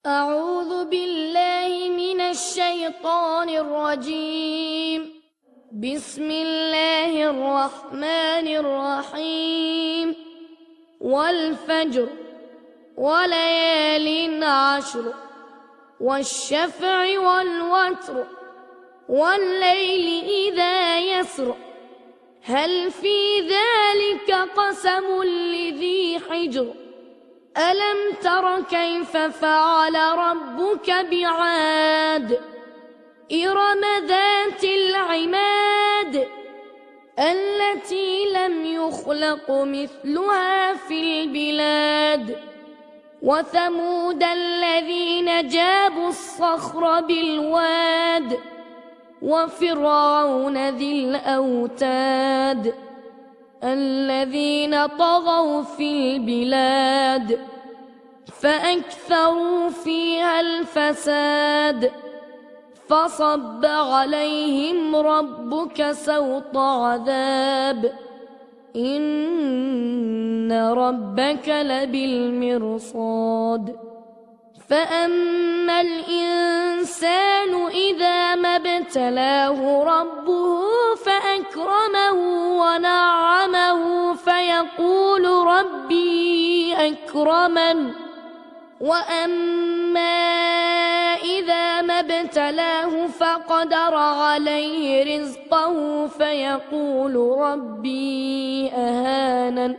أعوذ بالله من الشيطان الرجيم. بسم الله الرحمن الرحيم. والفجر وليال عشر والشفع والوتر والليل إذا يسر هل في ذلك قسم لذي حجر ألم تر كيف فعل ربك بعاد إرم ذات العماد التي لم يخلق مثلها في البلاد وثمود الذين جابوا الصخر بالواد وفرعون ذي الأوتاد الذين طغوا في البلاد فأكثروا فيها الفساد فصب عليهم ربك سوط عذاب إن ربك لبالمرصاد فأما الإنسان إذا ما ابتلاه ربه فأكرمه ونعمه فيقول ربي أكرمن وأما إذا ما ابتلاه فقدر عليه رزقه فيقول ربي أهانن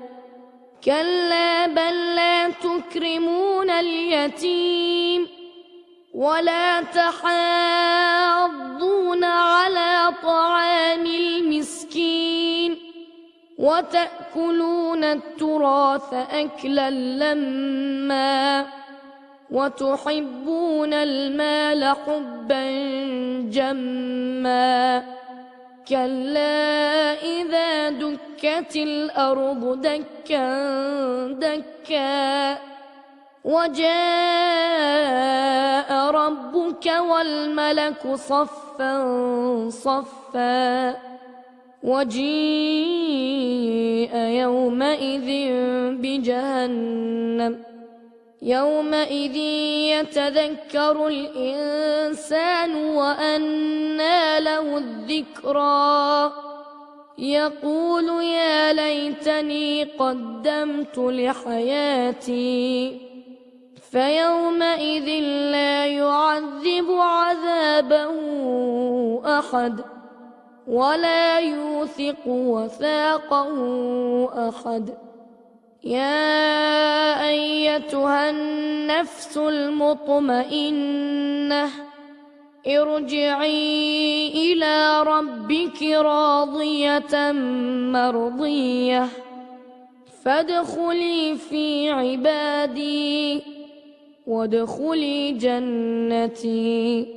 كلا بل لا تكرمون اليتيم ولا تحاضون على طعام المسكين وتأكلون التراث أكلا لما وتحبون المال حبا جما كلا إذا دكت الأرض دكا دكا وجاء ربك والملك صفا صفا وجيء يومئذ بجهنم يومئذ يتذكر الإنسان وأنى له الذكرى يقول يا ليتني قدمت لحياتي فيومئذ لا يعذب عذابه أحد ولا يوثق وثاقه أحد يا أيتها النفس المطمئنة ارجعي إلى ربك راضية مرضية فادخلي في عبادي وادخلي جنتي.